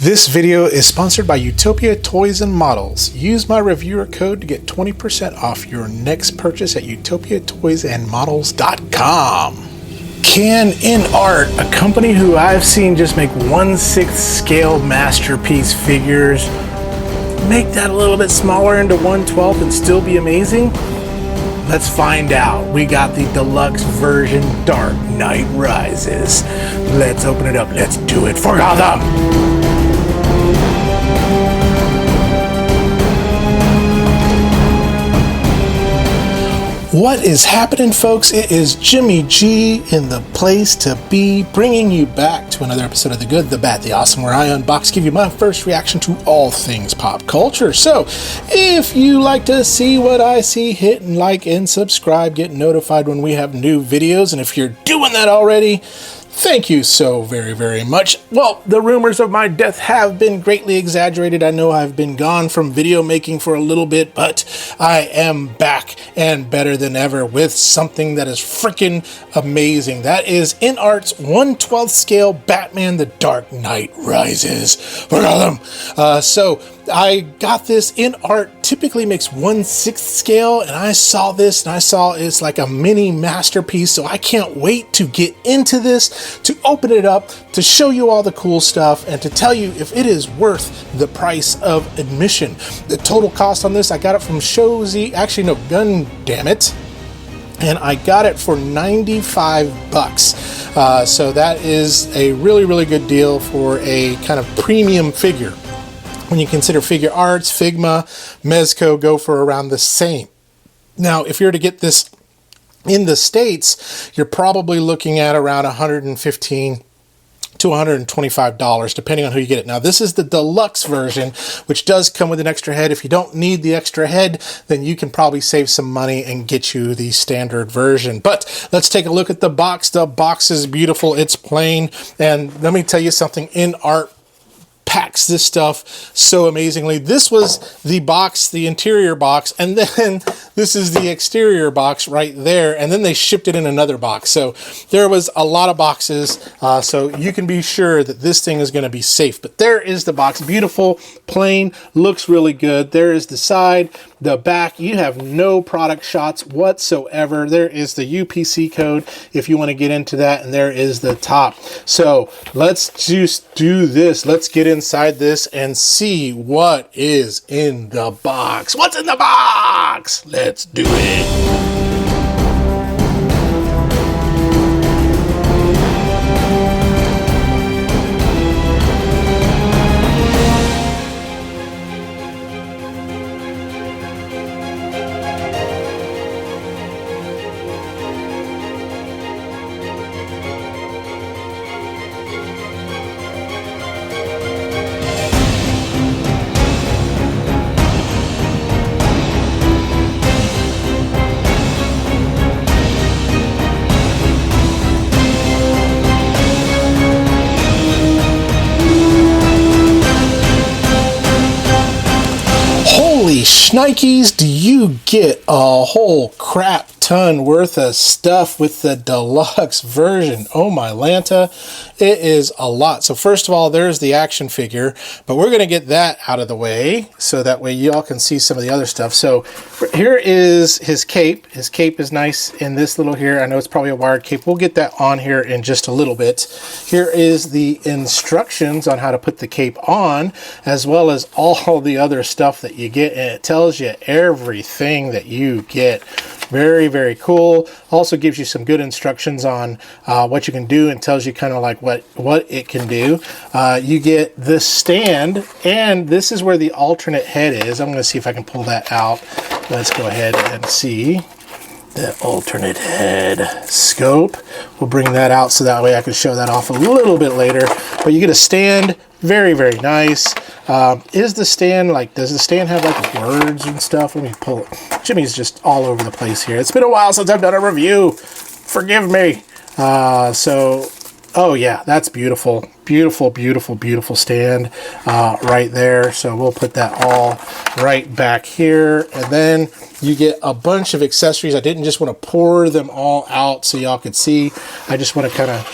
This video is sponsored by Utopia Toys and Models. Use my reviewer code to get 20% off your next purchase at utopiatoysandmodels.com. Can Inart, a company who I've seen just make 1/6 scale masterpiece figures, make that a little bit smaller into 1/12 and still be amazing? Let's find out. We got the deluxe version Dark Knight Rises. Let's open it up. Let's do it for Gotham. What is happening, folks? It is Jimmy G in the place to be, bringing you back to another episode of The Good, The Bad, The Awesome, where I unbox, give you my first reaction to all things pop culture. So, if you like to see what I see, hit and like and subscribe, get notified when we have new videos, and if you're doing that already, thank you so very, very much. Well, the rumors of my death have been greatly exaggerated. I know I've been gone from video making for a little bit, but I am back and better than ever with something that is freaking amazing. That is Inart's 1/12 scale Batman The Dark Knight Rises. So I got this. Inart typically makes 1/6 scale, and I saw this and I saw it's like a mini masterpiece, so I can't wait to get into this, to open it up, to show you all the cool stuff, and to tell you if it is worth the price of admission. The total cost on this, I got it from Gun Damn It, and I got it for 95 bucks. So that is a really, really good deal for a kind of premium figure. When you consider SHFiguarts, Figma, Mezco go for around the same. Now, if you're to get this in the States, you're probably looking at around $115 to $125, depending on who you get it. Now, this is the deluxe version, which does come with an extra head. If you don't need the extra head, then you can probably save some money and get you the standard version. But let's take a look at the box. The box is beautiful. It's plain. And let me tell you something, Inart packs this stuff so amazingly. This was the box, the interior box, and then this is the exterior box right there, and then they shipped it in another box. So there was a lot of boxes, so you can be sure that this thing is going to be safe. But there is the box, beautiful, plain, looks really good. There is the side, the back. You have no product shots whatsoever. There is the UPC code if you want to get into that, and there is the top. So let's just do this. Let's get inside this and see what is in the box. What's in the box? Let's do it. Holy shnikes, do you get a whole crap ton worth of stuff with the deluxe version. Oh my Lanta, it is a lot. So first of all, there's the action figure, but we're going to get that out of the way so that way y'all can see some of the other stuff. So here is his cape. His cape is nice in this little here. I know it's probably a wired cape. We'll get that on here in just a little bit. Here is the instructions on how to put the cape on, as well as all the other stuff that you get, and it tells you everything that you get. Very, very cool. Also gives you some good instructions on what you can do, and tells you kind of like what it can do. You get this stand, and this is where the alternate head is. I'm going to see if I can pull that out. Let's go ahead and see the alternate head scope. We'll bring that out so that way I can show that off a little bit later. But you get a stand. Very, very nice. Is the stand like, does the stand have like words and stuff? Let me pull it. Jimmy's just all over the place here. It's been a while since I've done a review. Forgive me. Oh yeah, that's beautiful. Beautiful, beautiful, beautiful stand right there. So we'll put that all right back here. And then you get a bunch of accessories. I didn't just want to pour them all out so y'all could see. I just want to kind of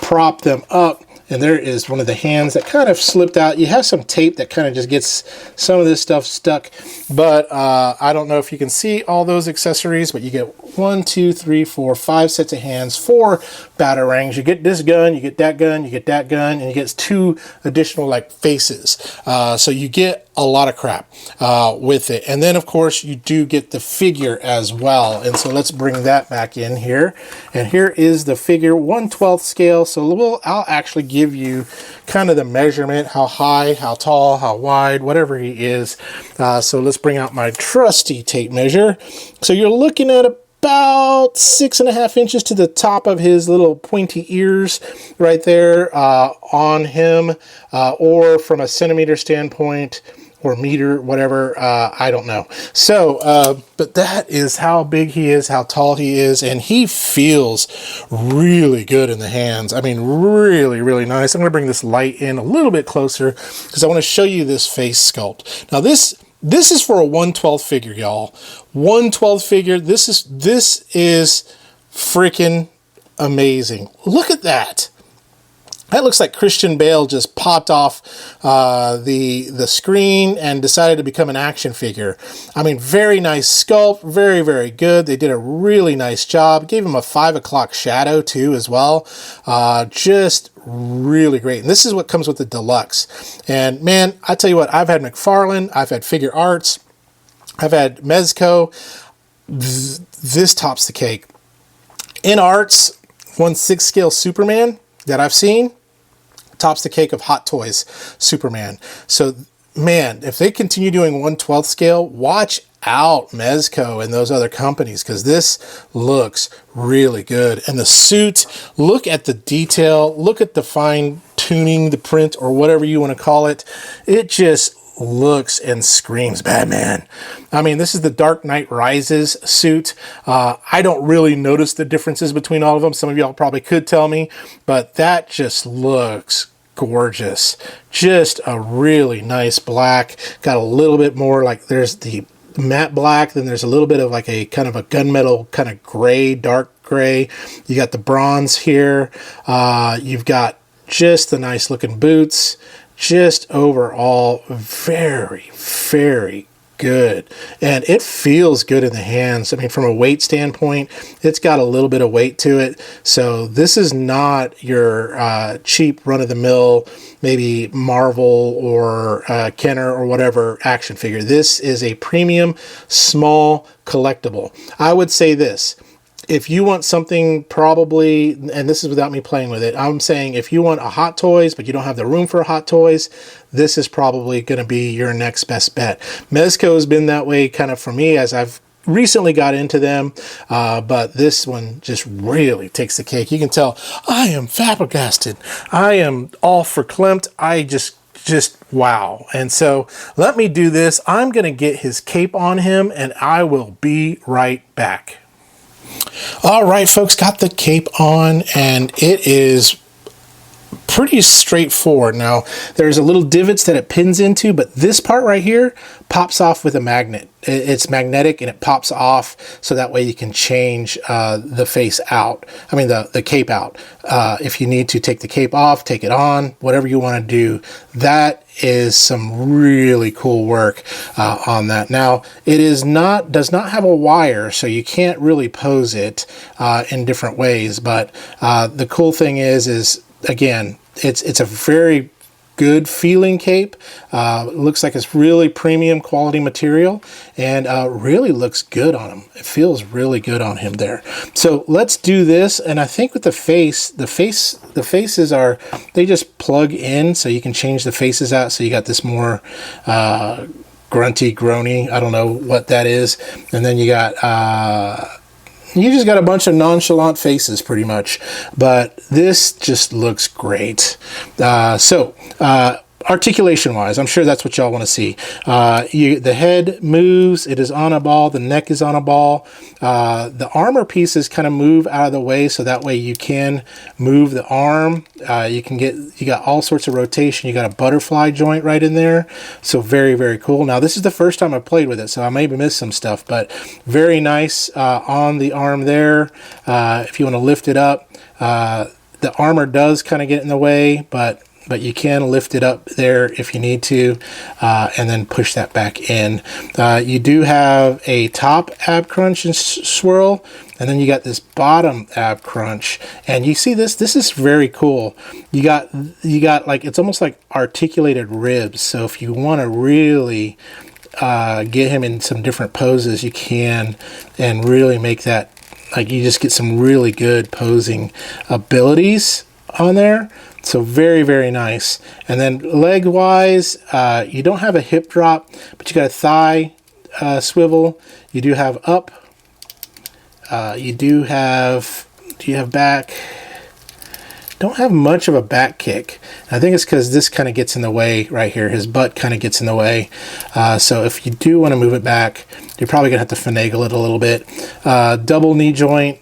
prop them up and there is one of the hands that kind of slipped out. You have some tape that kind of just gets some of this stuff stuck, but I don't know if you can see all those accessories, but you get 1, 2, 3, 4, 5 sets of hands, 4 batarangs. You get this gun, you get that gun, you get that gun, and you get 2 additional like faces. So you get a lot of crap with it. And then of course you do get the figure as well. And so let's bring that back in here. And here is the figure, 1/12 scale. So I'll actually give you kind of the measurement, how high, how tall, how wide, whatever he is. So let's bring out my trusty tape measure. So you're looking at about 6.5 inches to the top of his little pointy ears right there on him, or from a centimeter standpoint, or meter, whatever, I don't know. So, but that is how big he is, how tall he is, and he feels really good in the hands. I mean, really, really nice. I'm going to bring this light in a little bit closer because I want to show you this face sculpt. Now, this is for a 1/12 figure, y'all. 1/12 figure. This is freaking amazing. Look at that. That looks like Christian Bale just popped off the screen and decided to become an action figure. I mean, very nice sculpt, very, very good. They did a really nice job. Gave him a 5 o'clock shadow too as well. Just really great. And this is what comes with the deluxe. And man, I tell you what, I've had McFarlane, I've had Figure Arts, I've had Mezco. This tops the cake. Inart's 1/6 scale Superman that I've seen tops the cake of Hot Toys Superman. So man, if they continue doing 1/12 scale, watch out Mezco and those other companies, because this looks really good. And the suit, look at the detail, look at the fine tuning, the print, or whatever you want to call it. It just looks and screams Batman. I mean, this is the Dark Knight Rises suit. I don't really notice the differences between all of them. Some of y'all probably could tell me, but that just looks gorgeous. Just a really nice black. Got a little bit more, like there's the matte black, then there's a little bit of like a kind of a gunmetal kind of gray, dark gray. You got the bronze here. You've got just the nice looking boots. Just overall very, very good. And it feels good in the hands. I mean, from a weight standpoint, it's got a little bit of weight to it. So this is not your cheap run-of-the-mill, maybe Marvel or Kenner or whatever action figure. This is a premium, small collectible. I would say this. If you want something probably, and this is without me playing with it, I'm saying if you want a Hot Toys, but you don't have the room for Hot Toys, this is probably going to be your next best bet. Mezco has been that way kind of for me as I've recently got into them, but this one just really takes the cake. You can tell I am flabbergasted. I am all verklempt. I just wow. And so let me do this. I'm going to get his cape on him and I will be right back. All right, folks, got the cape on and it is pretty straightforward. Now, there's a little divots that it pins into, but this part right here pops off with a magnet. It's magnetic and it pops off, so that way you can change the face out. I mean, the cape out. If you need to take the cape off, take it on, whatever you want to do. That is some really cool work on that. Now, it does not have a wire, so you can't really pose it in different ways. But the cool thing is again, it's a very good feeling cape. Looks like it's really premium quality material and really looks good on him. It feels really good on him there. So let's do this. And I think with the faces are, they just plug in, so you can change the faces out. So you got this more grunty, groany, I don't know what that is. And then you got you just got a bunch of nonchalant faces pretty much, but this just looks great. Articulation wise, I'm sure that's what y'all want to see. The head moves, it is on a ball, the neck is on a ball. The armor pieces kind of move out of the way, so that way you can move the arm. You got all sorts of rotation. You got a butterfly joint right in there. So very, very cool. Now this is the first time I've played with it, so I maybe missed some stuff, but very nice on the arm there. If you want to lift it up, The armor does kind of get in the way, but you can lift it up there if you need to, and then push that back in. You do have a top ab crunch and swirl, and then you got this bottom ab crunch, and you see this is very cool. You got like, it's almost like articulated ribs. So if you want to really get him in some different poses, you can, and really make that, like, you just get some really good posing abilities on there. So very, very nice. And then leg wise, you don't have a hip drop, but you got a thigh swivel. You do have up. Do you have back? Don't have much of a back kick. I think it's because this kind of gets in the way right here. His butt kind of gets in the way. So if you do want to move it back, you're probably gonna have to finagle it a little bit. Double knee joint.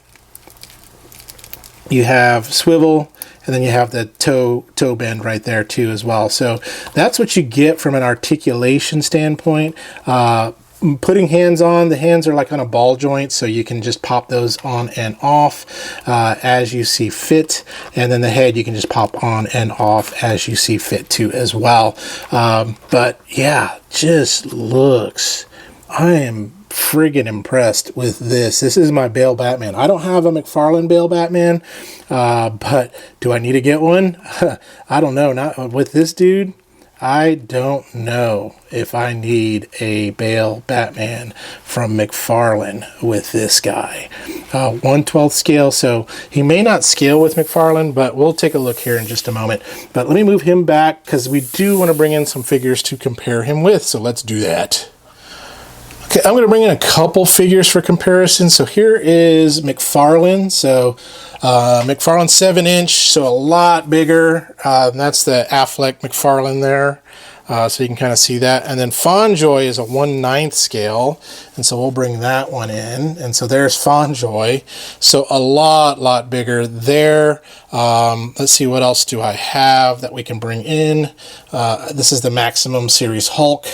You have swivel, and then you have the toe bend right there too as well. So that's what you get from an articulation standpoint. Putting hands on, the hands are like on a ball joint, so you can just pop those on and off as you see fit. And then the head, you can just pop on and off as you see fit too as well. But yeah, just looks, I am friggin' impressed with this. This is my Bale Batman. I don't have a McFarlane Bale Batman, but do I need to get one? I don't know. Not with this dude. I don't know if I need a Bale Batman from McFarlane with this guy. 1/12 scale, so he may not scale with McFarlane, but we'll take a look here in just a moment. But let me move him back, because we do want to bring in some figures to compare him with, so let's do that. Okay, I'm going to bring in a couple figures for comparison. So here is McFarlane. So McFarlane 7-inch, so a lot bigger. That's the Affleck McFarlane there. So you can kind of see that. And then Fonjoy is a 1/9 scale. And so we'll bring that one in. And so there's Fonjoy. So a lot bigger there. Let's see, what else do I have that we can bring in? This is the Maximum Series Hulk.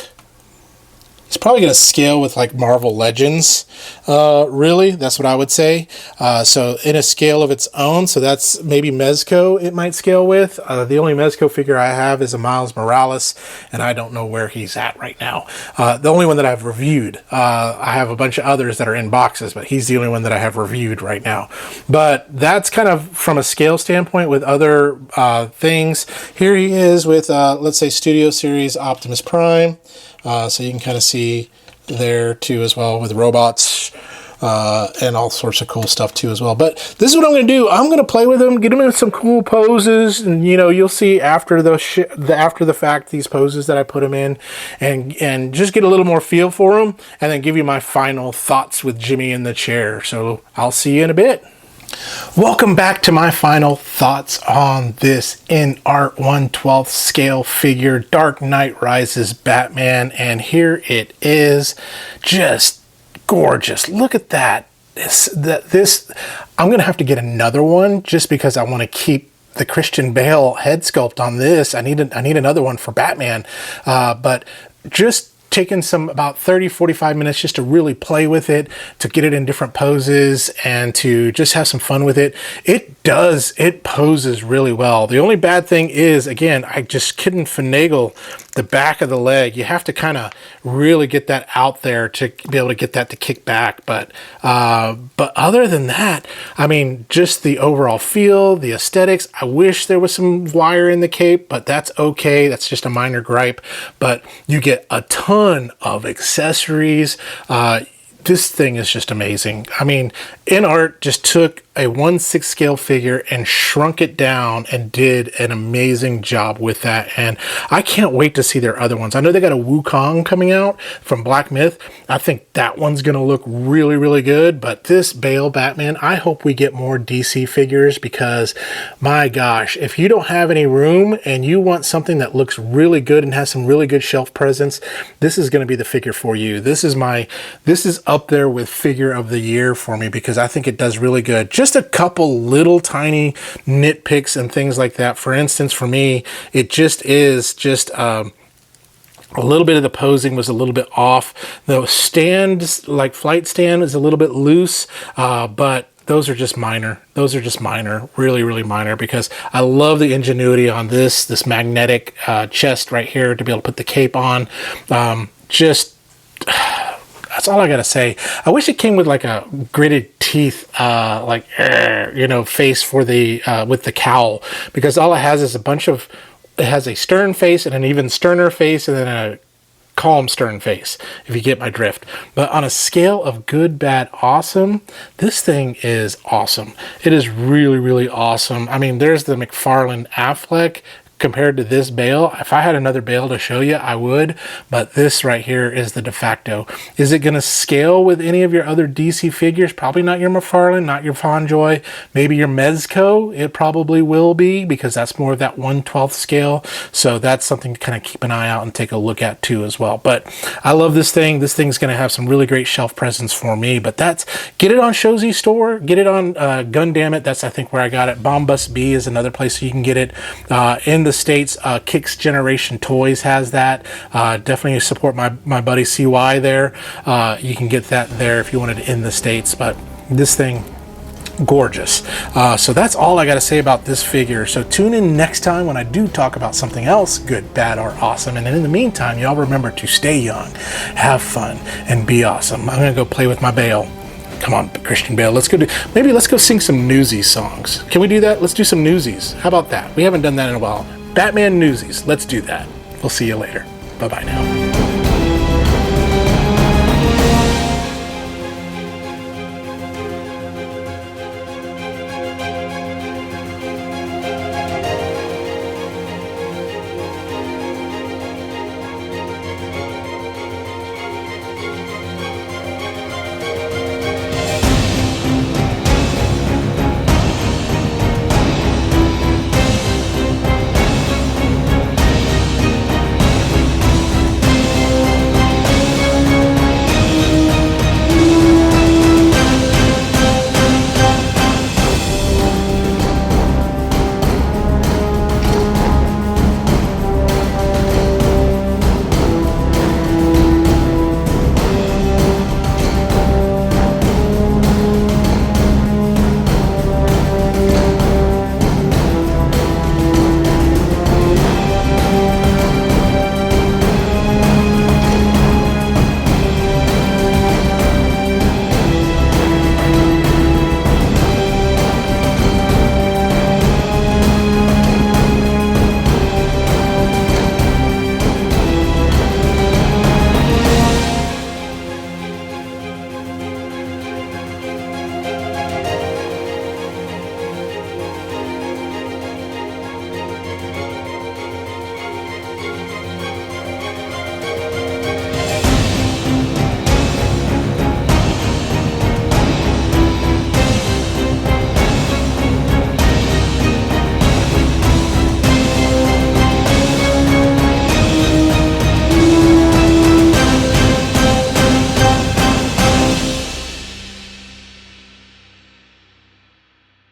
It's probably going to scale with like Marvel Legends, really. That's what I would say. So in a scale of its own, so that's maybe Mezco it might scale with. The only Mezco figure I have is a Miles Morales, and I don't know where he's at right now. The only one that I've reviewed. I have a bunch of others that are in boxes, but he's the only one that I have reviewed right now. But that's kind of from a scale standpoint with other things. Here he is with, let's say, Studio Series Optimus Prime. So you can kind of see there too as well with robots and all sorts of cool stuff too as well. But this is what I'm going to do. I'm going to play with him, get him in some cool poses, and you know, you'll see after the fact these poses that I put him in, and just get a little more feel for him, and then give you my final thoughts with Jimmy in the chair. So I'll see you in a bit. Welcome back to my final thoughts on this Inart 1/12 scale figure, Dark Knight Rises Batman, and here it is, just gorgeous. Look at that. This I'm gonna have to get another one just because I want to keep the Christian Bale head sculpt on this. I need another one for Batman, but just taken some about 30-45 minutes just to really play with it, to get it in different poses, and to just have some fun with it. It poses really well. The only bad thing is, again, I just couldn't finagle the back of the leg. You have to kind of really get that out there to be able to get that to kick back. But other than that, I mean, just the overall feel, the aesthetics. I wish there was some wire in the cape, but that's okay. That's just a minor gripe. But you get a ton of accessories. This thing is just amazing. I mean, Inart just took a 1/6 scale figure and shrunk it down and did an amazing job with that. And I can't wait to see their other ones. I know they got a Wukong coming out from Black Myth. I think that one's going to look really, really good. But this Bale Batman, I hope we get more DC figures, because my gosh, if you don't have any room and you want something that looks really good and has some really good shelf presence, this is going to be the figure for you. This is up there with figure of the year for me, because I think it does really good. Just a couple little tiny nitpicks and things like that. For instance, for me, it just is just a little bit of the posing was a little bit off. The stand, like flight stand, is a little bit loose, but those are just minor. Those are just minor, really, really minor, because I love the ingenuity on this magnetic chest right here to be able to put the cape on. That's all I gotta say. I wish it came with like a gritted teeth, face for the with the cowl, because all it has is it has a stern face and an even sterner face and then a calm stern face, if you get my drift. But on a scale of good, bad, awesome, this thing is awesome. It is really, really awesome. I mean, there's the McFarlane Affleck compared to this Bale. If I had another Bale to show you, I would, but this right here is the de facto. Is it going to scale with any of your other DC figures? Probably not your McFarlane, not your Fonjoy, maybe your Mezco. It probably will be, because that's more of that 1/12 scale. So that's something to kind of keep an eye out and take a look at too as well. But I love this thing. This thing's going to have some really great shelf presence for me. But get it on Shozy Store, get it on Gundamn It. That's, I think, where I got it. Bombus B is another place you can get it. In the States, Kicks Generation Toys has that. Definitely support my buddy CY there. You can get that there if you wanted it in the States. But this thing, gorgeous. So that's all I got to say about this figure. So tune in next time when I do talk about something else, good, bad, or awesome. And in the meantime, y'all remember to stay young, have fun, and be awesome. I'm going to go play with my Bale. Come on, Christian Bale. Let's go sing some Newsies songs. Can we do that? Let's do some Newsies. How about that? We haven't done that in a while. Batman Newsies. Let's do that. We'll see you later. Bye-bye now.